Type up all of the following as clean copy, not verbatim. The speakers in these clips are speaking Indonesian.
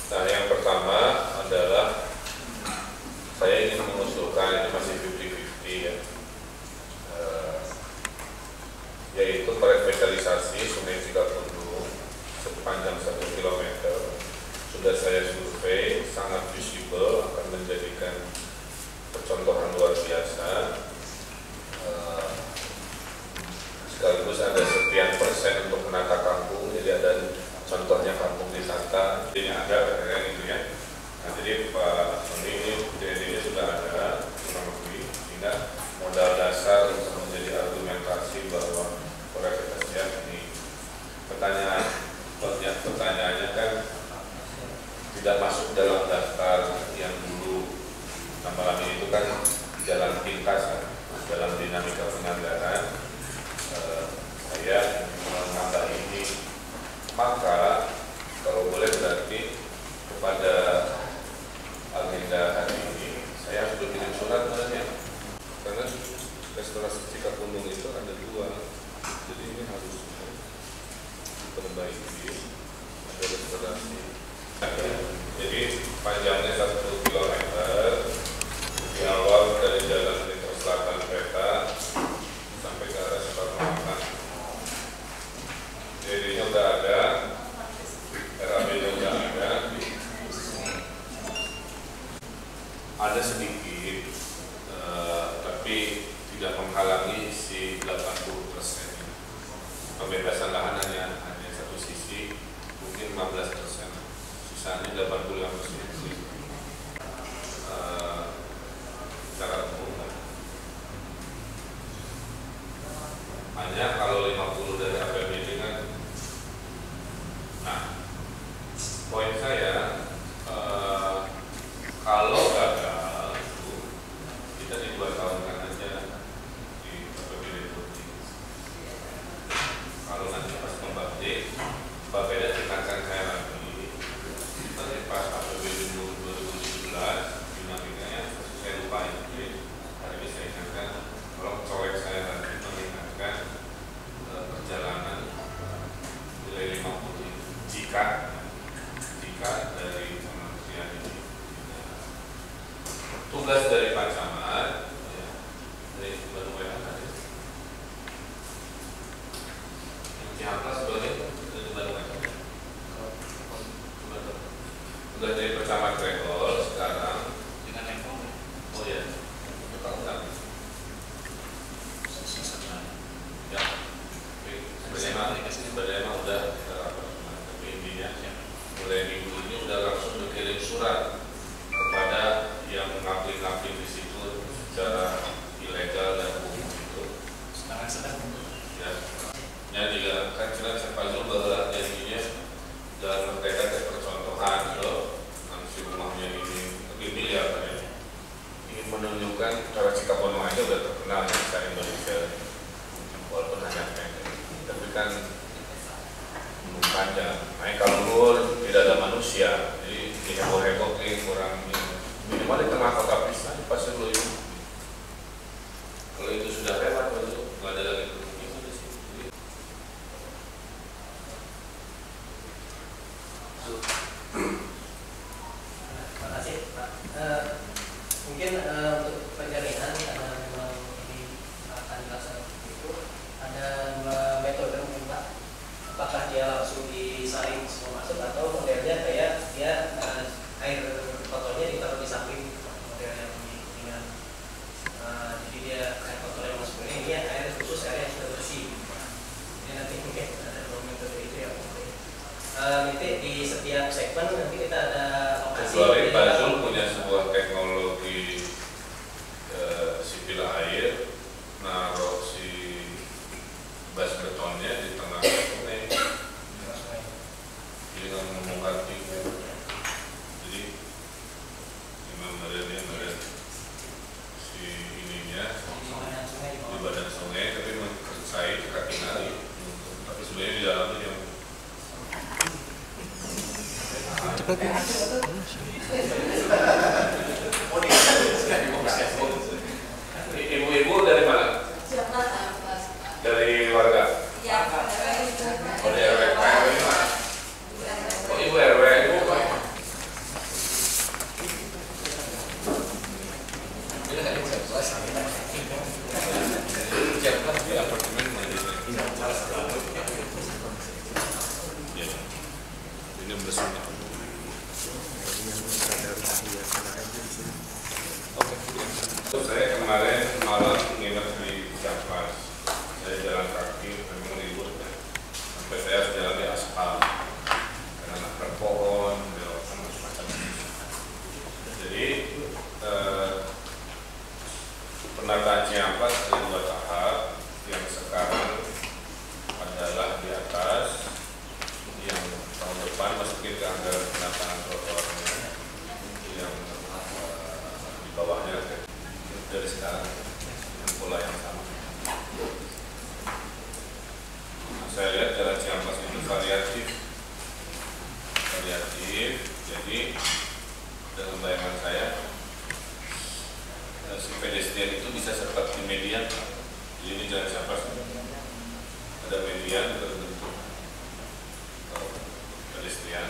Nah, yang pertama adalah saya ingin mengusulkan, ini masih 50-50 ya, yaitu revitalisasi Sungai Cikapundung sepanjang 1 km. Sudah saya survei, sangat visible, akan menjadikan percontohan luar biasa. Sekaligus ada sekian persen untuk menata kampung, jadi ada contohnya kampung wisata, ini ada katanya gitu ya. Nah, jadi Pak Sony ini sudah ada kurang lebih, sehingga modal dasar untuk menjadi argumentasi bahwa revitalisasi ini. Pertanyaannya kan tidak masuk dalam daftar yang dulu. Nah, malam ini itu kan jalan pintas kan, dalam dinamika penganggaran. Saya menambah ini, maka kalau boleh berarti kepada agenda hari ini saya harus bikin surat sebenarnya, karena restorasi Cikapundung itu ada 2, jadi ini harus diperbaiki, ada restorasi. Jadi panjangnya 1 km, di awal dari jalan lintas selatan Peta sampai ke arah Soekarno-Hatta. Jadinya udah ada, RAB-nya udah ada sedikit, tapi tidak menghalangi si 80%. Pembebasan lahan hanya satu sisi, mungkin 15%, sisanya 85%. Secara umum, hanya kalau 50 dari APBD kan. Nah, poin saya, kalau gagal itu kita di 2 tahun kan aja di APBD itu. Kalau nanti pas pembabdek, Bapeda tekankan saya lagi, nanti pas APBD 2017 dinamikanya saya lupa ya. Jadi hari ini saya ingatkan, tolong colek saya lagi mengingatkan perjalanan nilai 50 jika dari kementerian ini. Tugas dari Pak Camat, ya, dari baru WA tadi, yang Cihampas boleh dari baru WA. Tugas dari Pak Camat Gregor sekarang dengan Eko. Oh ya, betul kan? Ya, sebenarnya udah tapi intinya mulai minggu ini udah langsung dikirim surat kepada yang ngapli-ngapli di situ secara ilegal dan umum itu. Sekarang sedang ya. Ya juga kan jelas Pak Zul bahwa jadinya dalam mereka percontohan loh, si rumahnya ini lebih miliar kan, ingin menunjukkan cara Cikapundung aja udah terkenal di Indonesia, walaupun hanya pendek, tapi kan belum panjang. Nah, kalau luar tidak ada manusia, jadi diheboh-heboh kurang minimal di tengah kota bisa pasti dulu itu. Kalau itu sudah lewat, itu nggak ada lagi itu di sini. Terima kasih Pak. Mungkin untuk penjaringan karena memang ini akan dilaksanakan itu ada 2 metode mungkin Pak. Apakah dia langsung disaring semua masuk atau modelnya kayak dia air kotornya ditaruh di samping, model yang lebih ringan. Jadi dia air kotor yang masuk ini air khusus, air yang sudah bersih. Jadi nanti mungkin ada 2 metode itu yang mungkin. Nanti di setiap segmen nanti kita ada lokasi. Kecuali Pak Zul punya sebuah teknologi sipil air, naruh si bas betonnya di tengah sungai, jadi nggak menemukan itu. Jadi gimana dia si ininya di badan sungai, tapi mencair ke kaki nari, tapi sebenarnya di dalamnya yang ibu-ibu dari mana? Dari warga. Oh, dari RW. Oh, ibu RW. progresif. Jadi dalam bayangan saya si pedestrian itu bisa seperti median. Jadi ini jalan siapa? Ada median terbentuk pedestrian,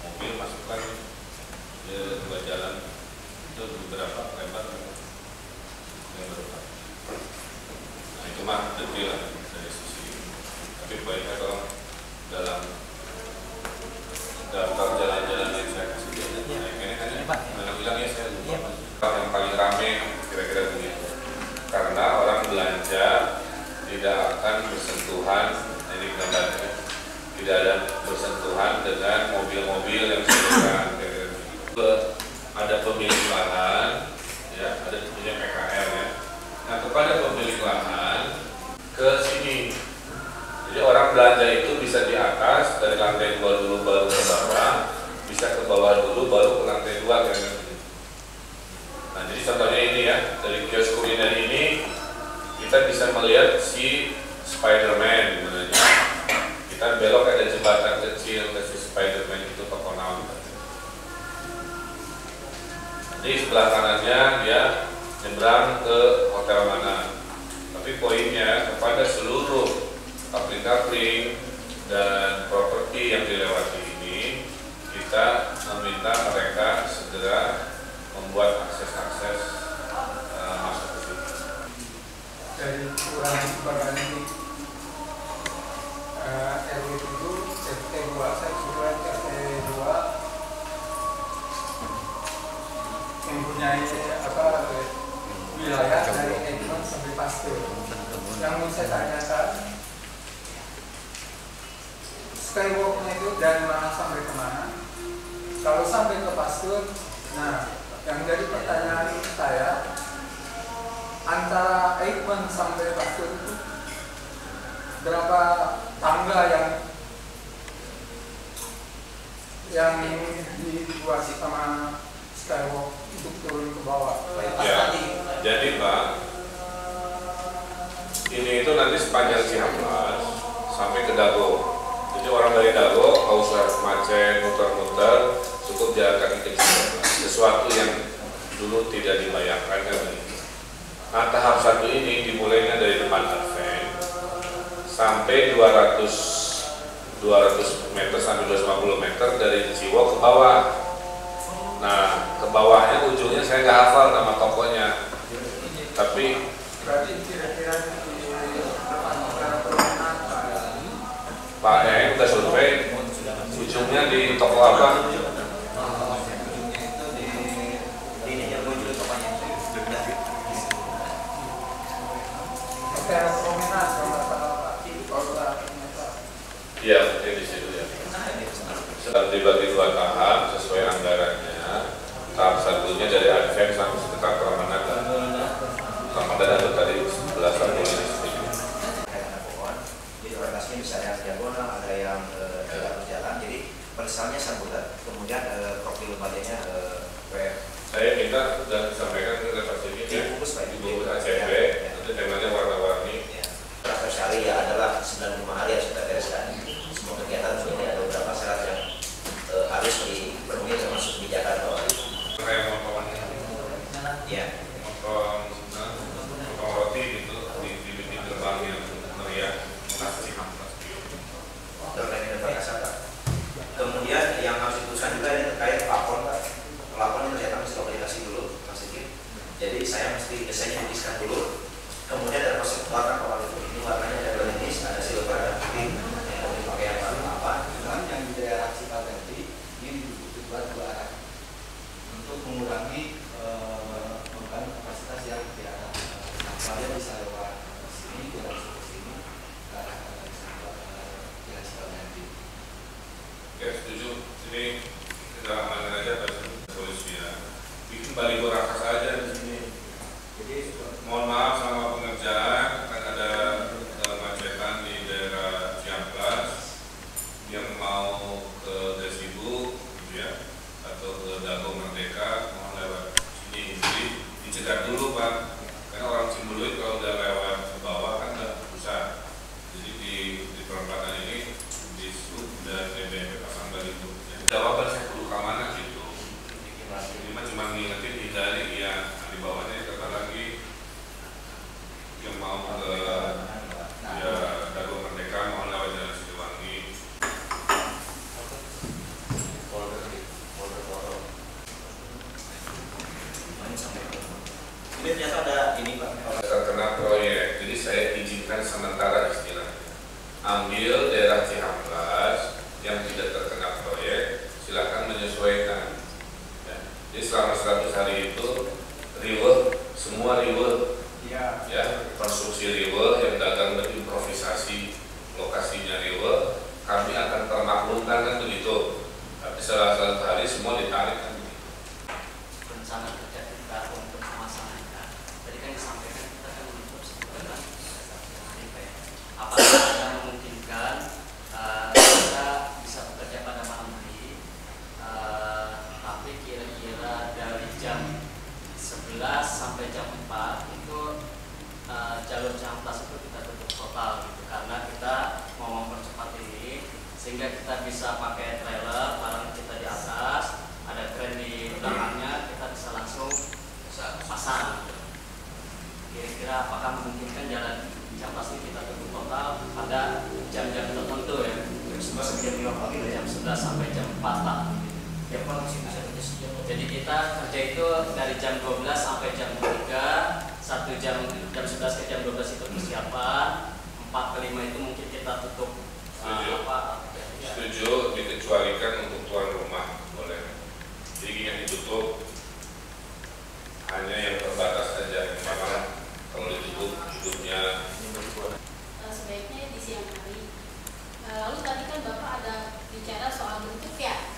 mobil masukkan ke dua jalan itu beberapa lebar yang berapa. Nah itu mah detail lah dari sisi ini. Tapi baiknya kalau dalam daftar jalan-jalan yang saya kasih dia, ini kan mana bilang ya saya lupa. Yang paling rame kira-kira begitu. Karena orang belanja tidak akan bersentuhan, ini gambarnya, tidak ada bersentuhan dengan mobil-mobil yang sedang ada pemilik lahan, ya, ada punya PKR ya. Nah kepada pemilik lahan ke sini, jadi orang belanja itu bisa di atas dari lantai 2 dulu baru ke bawah, bisa ke bawah dulu baru ke lantai 2 kan. Nah jadi contohnya ini ya, dari kios kuliner ini kita bisa melihat si Spiderman sebenarnya. Kita belok ada jembatan kecil ke si Spiderman itu ke Konal. Di sebelah kanannya dia nyebrang ke hotel mana. Tapi poinnya kepada seluruh kapling-kapling dan properti yang dilewati ini, kita meminta mereka segera membuat akses-akses masuk ke situ. Dari kurang bagian ini RW 7 RT 2 saya sudah RT 2 mempunyai wilayah dari Edmond sampai Pasteur. Yang mau saya tanyakan, skywalknya itu dari mana sampai kemana? Kalau sampai ke Pasteur, nah yang jadi pertanyaan saya, antara Edmond sampai Pasteur itu berapa tangga yang dibuat sama skywalk untuk turun ke bawah? Ya, jadi Pak, ini itu nanti sepanjang Cihampelas sampai ke Dago. Jadi orang dari Dago nggak usah macet, muter-muter, cukup jalan kaki ke Cihampelas. Sesuatu yang dulu tidak dibayangkan kan begitu. Nah tahap satu ini dimulainya dari depan Advent sampai 200 meter sampai 250 meter dari Ciwok ke bawah. Nah ke bawahnya ujungnya saya nggak hafal nama tokonya, tapi berarti kira-kira di Pak Eng udah survei ujungnya di toko apa? Iya, mungkin di situ ya. Sedang dibagi 2 tahap sesuai anggarannya. Tahap satunya dari Advent sampai sekitar Ramadan. Ramadan itu tadi belasan bulan. Jadi orientasinya bisa yang diagonal, ada yang tidak berjalan. Jadi misalnya sambutan, kemudian profil lembaganya Saya minta sudah disampaikan ke redaksi ini ya, dibungkus Pak, dibungkus ACB, itu temanya warna-warni. Transfer syariah adalah 95 hari yang sudah bereskan. Semua kegiatan sebenarnya ada beberapa syarat yang harus dipenuhi termasuk kebijakan bahwa Kayak motong roti gitu di gerbang yang meriah ngasih Cihampelas. terkait dengan Pak. Kemudian yang harus diputuskan juga ini terkait pelapor. Pelapor ini ternyata mesti komunikasi dulu, Mas Sigit. Jadi saya mesti desainnya dituliskan dulu. Kemudian ada proses warna kalau itu. Ini warnanya ada 2 jenis, ada silver dan putih. Yang dipakai yang warna apa? Yang di daerah Cipaganti ini dibuat 2 arah untuk mengurangi beban kapasitas yang di arah saya bisa lewat sini, tidak bisa ke sini, ke arah jalan Cipaganti. Ya setuju. Ini kita amankan aja polisi ya. Bikin baliho raksasa aja di sini. Jadi Mohon maaf sama pengerjaan akan ada kemacetan di daerah Cihampelas yang mau ke Desibu gitu ya, atau ke Dago Merdeka mau lewat sini. Jadi dicegat dulu Pak, karena orang Cimbuluit kalau udah lewat ke bawah kan udah susah. Jadi di perempatan ini di sub dan BBM pasang baliho. Jadi jawaban saya perlu ke mana gitu. Ini mah cuma ngingetin hindari ya, di bawahnya kata lagi yang mau ke ya Dago Merdeka mau lewat Jalan Siliwangi. Ini ternyata ada ini Pak. Terkena proyek, jadi saya izinkan sementara istilahnya. Ambil daerah Cihampelas yang tidak terkena proyek, silakan menyesuaikan. Ya. Jadi selama 100 hari itu riweh, semua riweh, ya, konstruksi riweh yang dagang berimprovisasi, lokasinya riweh, kami akan termaklumkan kan begitu. Tapi setelah 100 hari semua ditarik kan. Rencana kerja kita untuk memasalahkan. Tadi kan disampaikan kita kan menutup sebenarnya apakah ada memungkinkan kita bisa bekerja pada malam hari, tapi kira-kira dari jam 11 sampai jam 4 itu jalur Cihampelas itu kita tutup total gitu, karena kita mau mempercepat ini sehingga kita bisa pakai trailer, barang kita di atas, ada kren di belakangnya, kita bisa langsung pasang. Kira-kira apakah memungkinkan jalan Cihampelas ini kita tutup total pada jam-jam tertentu ya, jam 11 sampai jam 4 lah. Jadi kita kerja itu dari jam 12 sampai jam 3, 1 jam 11 ke jam 12 itu persiapan, 4 ke 5 itu mungkin kita tutup. Setuju, dikecualikan untuk tuan rumah boleh. Jadi yang ditutup hanya yang terbatas saja, karena kalau ditutup hidupnya. Sebaiknya di siang hari. Lalu tadi kan Bapak ada bicara soal bentuk ya.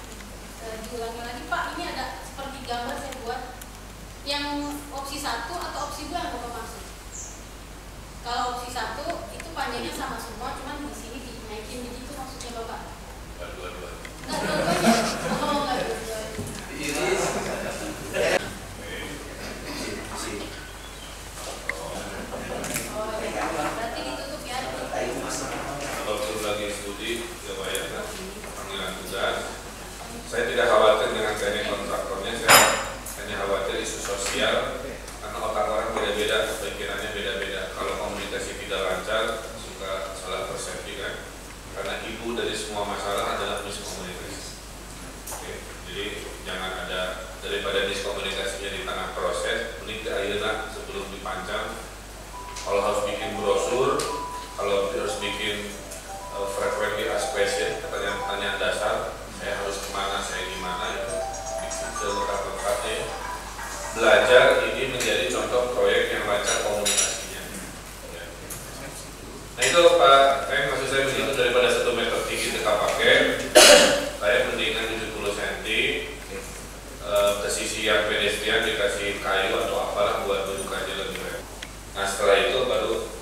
Diulangi lagi Pak, ini ada seperti gambar saya buat. Yang opsi 1 atau opsi 2 yang Bapak maksud? Kalau opsi 1 itu panjangnya sama semua, cuman di sini dinaikin begitu maksudnya Bapak? Dua-dua. Enggak dua-duanya. Oh, enggak dua-duanya. Berarti ditutup ya. Waktu lagi studi, ya bayangkan panggilan tugas. Saya tidak khawatir dengan teknik kontraktornya, saya hanya khawatir isu sosial karena otak orang beda-beda, pikirannya beda-beda. Kalau komunikasi tidak lancar, suka salah persepsi kan. Karena ibu dari semua masalah adalah miskomunikasi. Oke, jadi jangan ada daripada miskomunikasinya di tengah proses, mending akhirnya sebelum dipancang. Kalau harus bikin brosur, kalau harus bikin frequently asked question, pertanyaan dasar, saya harus kemana, saya gimana, itu bikin selengkap-lengkapnya. Belajar ini menjadi contoh proyek yang lancar komunikasinya. Nah itu Pak, maksud saya begitu, daripada 1 meter tinggi kita pakai, saya mendingan 70 cm, kesisian pedestrian dikasih kayu atau apalah buat duduk aja lebih baik. Nah setelah itu baru